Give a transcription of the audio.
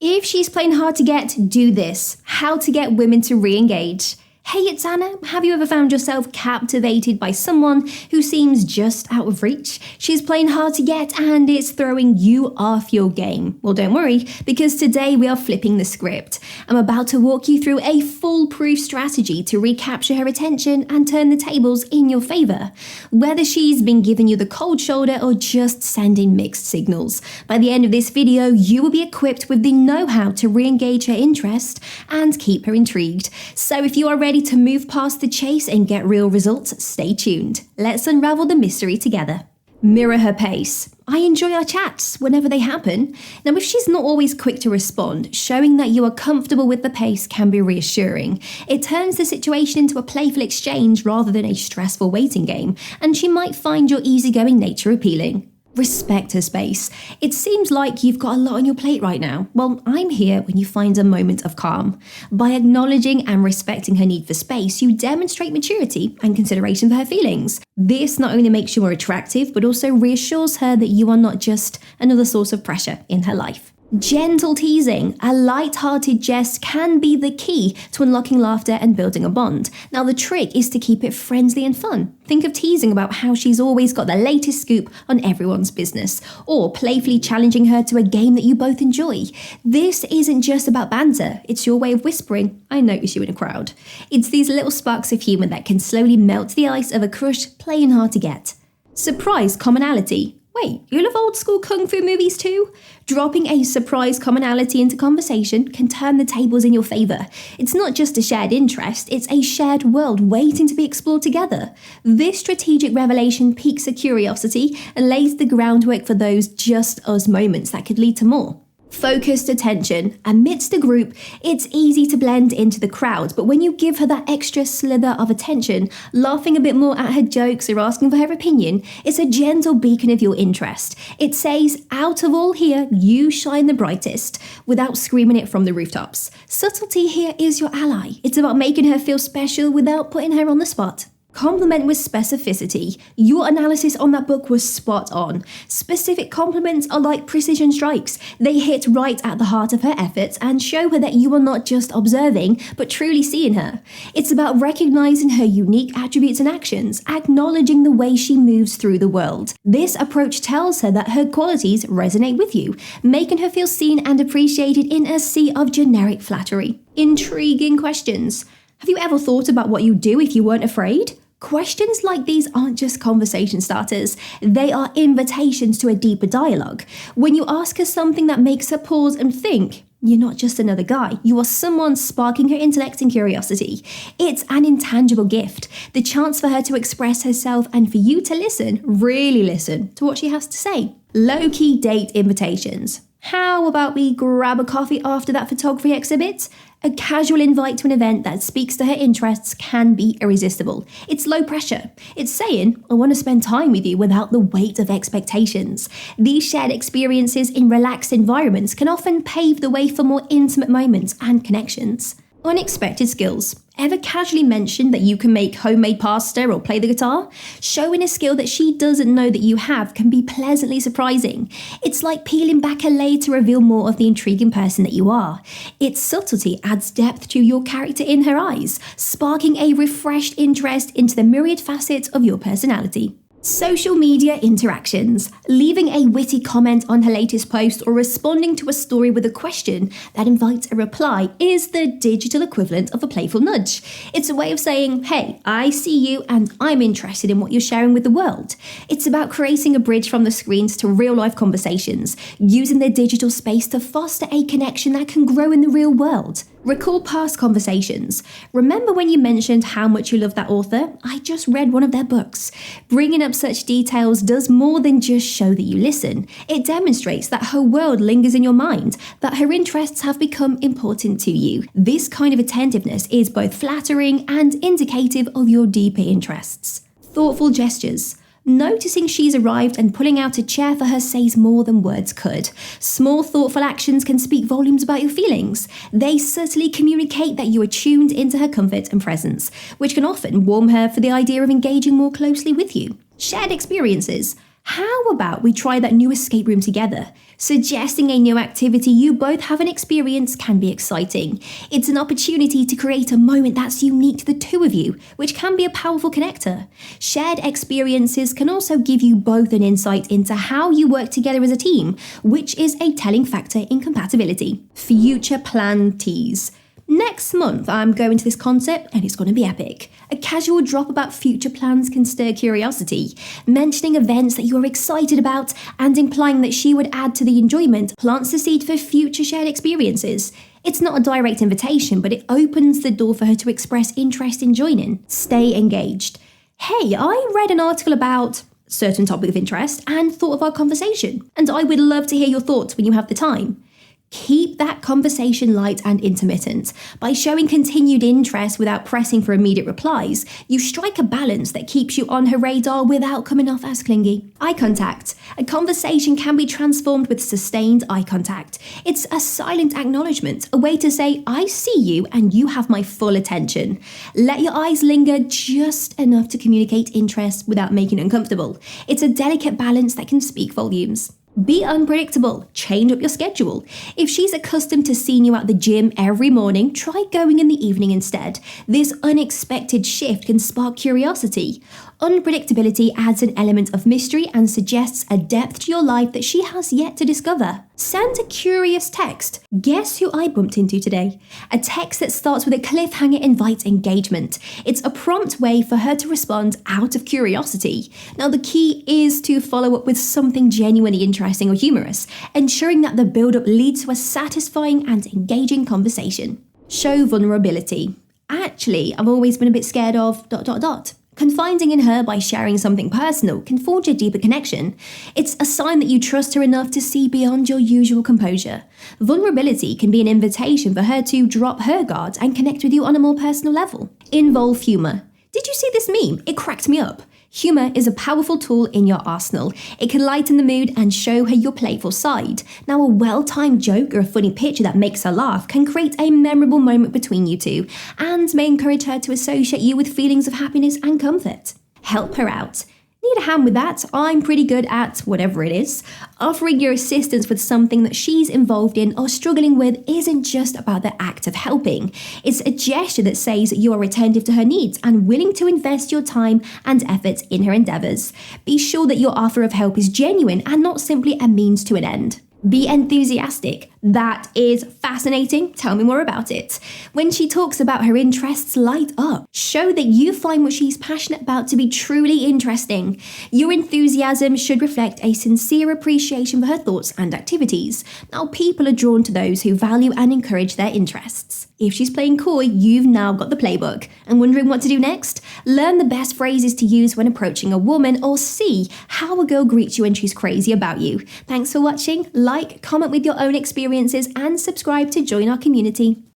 If she's playing hard to get, do this. How to get women to re-engage. Hey, it's Anna. Have you ever found yourself captivated by someone who seems just out of reach? She's playing hard to get and it's throwing you off your game. Well, don't worry, because today we are flipping the script. I'm about to walk you through a foolproof strategy to recapture her attention and turn the tables in your favor. Whether she's been giving you the cold shoulder or just sending mixed signals, by the end of this video, you will be equipped with the know-how to re-engage her interest and keep her intrigued. So if you are ready to move past the chase and get real results, stay tuned. Let's unravel the mystery together. Mirror her pace. I enjoy our chats whenever they happen. Now, if she's not always quick to respond, showing that you are comfortable with the pace can be reassuring. It turns the situation into a playful exchange rather than a stressful waiting game, and she might find your easygoing nature appealing. Respect her space. It seems like you've got a lot on your plate right now. Well, I'm here when you find a moment of calm. By acknowledging and respecting her need for space, you demonstrate maturity and consideration for her feelings. This not only makes you more attractive, but also reassures her that you are not just another source of pressure in her life. Gentle teasing. A light-hearted jest can be the key to unlocking laughter and building a bond. Now, the trick is to keep it friendly and fun. Think of teasing about how she's always got the latest scoop on everyone's business, or playfully challenging her to a game that you both enjoy. This isn't just about banter, it's your way of whispering, "I notice you in a crowd." It's these little sparks of humour that can slowly melt the ice of a crush playing hard to get. Surprise commonality. Wait, you love old school kung fu movies too? Dropping a surprise commonality into conversation can turn the tables in your favour. It's not just a shared interest, it's a shared world waiting to be explored together. This strategic revelation piques her curiosity and lays the groundwork for those just us moments that could lead to more. Focused attention. Amidst a group, it's easy to blend into the crowd, but when you give her that extra slither of attention, laughing a bit more at her jokes or asking for her opinion, it's a gentle beacon of your interest. It says, out of all here, you shine the brightest, without screaming it from the rooftops. Subtlety here is your ally. It's about making her feel special without putting her on the spot. Compliment with specificity. Your analysis on that book was spot on. Specific compliments are like precision strikes. They hit right at the heart of her efforts and show her that you are not just observing, but truly seeing her. It's about recognizing her unique attributes and actions, acknowledging the way she moves through the world. This approach tells her that her qualities resonate with you, making her feel seen and appreciated in a sea of generic flattery. Intriguing questions. Have you ever thought about what you'd do if you weren't afraid? Questions like these aren't just conversation starters, they are invitations to a deeper dialogue. When you ask her something that makes her pause and think, you're not just another guy, you are someone sparking her intellect and curiosity. It's an intangible gift, the chance for her to express herself and for you to listen, really listen, to what she has to say. Low-key date invitations. How about we grab a coffee after that photography exhibit? A casual invite to an event that speaks to her interests can be irresistible. It's low pressure. It's saying, I want to spend time with you without the weight of expectations. These shared experiences in relaxed environments can often pave the way for more intimate moments and connections. Unexpected skills. Ever casually mention that you can make homemade pasta or play the guitar? Showing a skill that she doesn't know that you have can be pleasantly surprising. It's like peeling back a layer to reveal more of the intriguing person that you are. Its subtlety adds depth to your character in her eyes, sparking a refreshed interest into the myriad facets of your personality. Social media interactions. Leaving a witty comment on her latest post or responding to a story with a question that invites a reply is the digital equivalent of a playful nudge. It's a way of saying, hey, I see you and I'm interested in what you're sharing with the world. It's about creating a bridge from the screens to real-life conversations, using the digital space to foster a connection that can grow in the real world. Recall past conversations. Remember when you mentioned how much you love that author? I just read one of their books. Bringing up such details does more than just show that you listen. It demonstrates that her world lingers in your mind, that her interests have become important to you. This kind of attentiveness is both flattering and indicative of your deeper interests. Thoughtful gestures. Noticing she's arrived and pulling out a chair for her says more than words could. Small, thoughtful actions can speak volumes about your feelings. They subtly communicate that you are tuned into her comfort and presence, which can often warm her for the idea of engaging more closely with you. Shared experiences. How about we try that new escape room together? Suggesting a new activity you both haven't experienced can be exciting. It's an opportunity to create a moment that's unique to the two of you, which can be a powerful connector. Shared experiences can also give you both an insight into how you work together as a team, which is a telling factor in compatibility. Future plan tease. Next month, I'm going to this concert and it's going to be epic. A casual drop about future plans can stir curiosity. Mentioning events that you're excited about and implying that she would add to the enjoyment plants the seed for future shared experiences. It's not a direct invitation, but it opens the door for her to express interest in joining. Stay engaged. Hey, I read an article about certain topic of interest and thought of our conversation, and I would love to hear your thoughts when you have the time. Keep that conversation light and intermittent. By showing continued interest without pressing for immediate replies, you strike a balance that keeps you on her radar without coming off as clingy. Eye contact. A conversation can be transformed with sustained eye contact. It's a silent acknowledgement, a way to say, I see you and you have my full attention. Let your eyes linger just enough to communicate interest without making it uncomfortable. It's a delicate balance that can speak volumes. Be unpredictable. Change up your schedule. If she's accustomed to seeing you at the gym every morning, try going in the evening instead. This unexpected shift can spark curiosity. Unpredictability adds an element of mystery and suggests a depth to your life that she has yet to discover. Send a curious text. Guess who I bumped into today? A text that starts with a cliffhanger invites engagement. It's a prompt way for her to respond out of curiosity. Now, the key is to follow up with something genuinely interesting or humorous, ensuring that the build-up leads to a satisfying and engaging conversation. Show vulnerability. Actually, I've always been a bit scared of ... Confiding in her by sharing something personal can forge a deeper connection. It's a sign that you trust her enough to see beyond your usual composure. Vulnerability can be an invitation for her to drop her guard and connect with you on a more personal level. Involve humor. Did you see this meme? It cracked me up. Humor is a powerful tool in your arsenal. It can lighten the mood and show her your playful side. Now, a well-timed joke or a funny picture that makes her laugh can create a memorable moment between you two and may encourage her to associate you with feelings of happiness and comfort. Help her out. Need a hand with that? I'm pretty good at whatever it is. Offering your assistance with something that she's involved in or struggling with isn't just about the act of helping. It's a gesture that says you are attentive to her needs and willing to invest your time and efforts in her endeavours. Be sure that your offer of help is genuine and not simply a means to an end. Be enthusiastic. That is fascinating. Tell me more about it. When she talks about her interests, light up. Show that you find what she's passionate about to be truly interesting. Your enthusiasm should reflect a sincere appreciation for her thoughts and activities. Now, people are drawn to those who value and encourage their interests. If she's playing coy, you've now got the playbook. And wondering what to do next? Learn the best phrases to use when approaching a woman or see how a girl greets you when she's crazy about you. Thanks for watching. Like, comment with your own experiences and subscribe to join our community.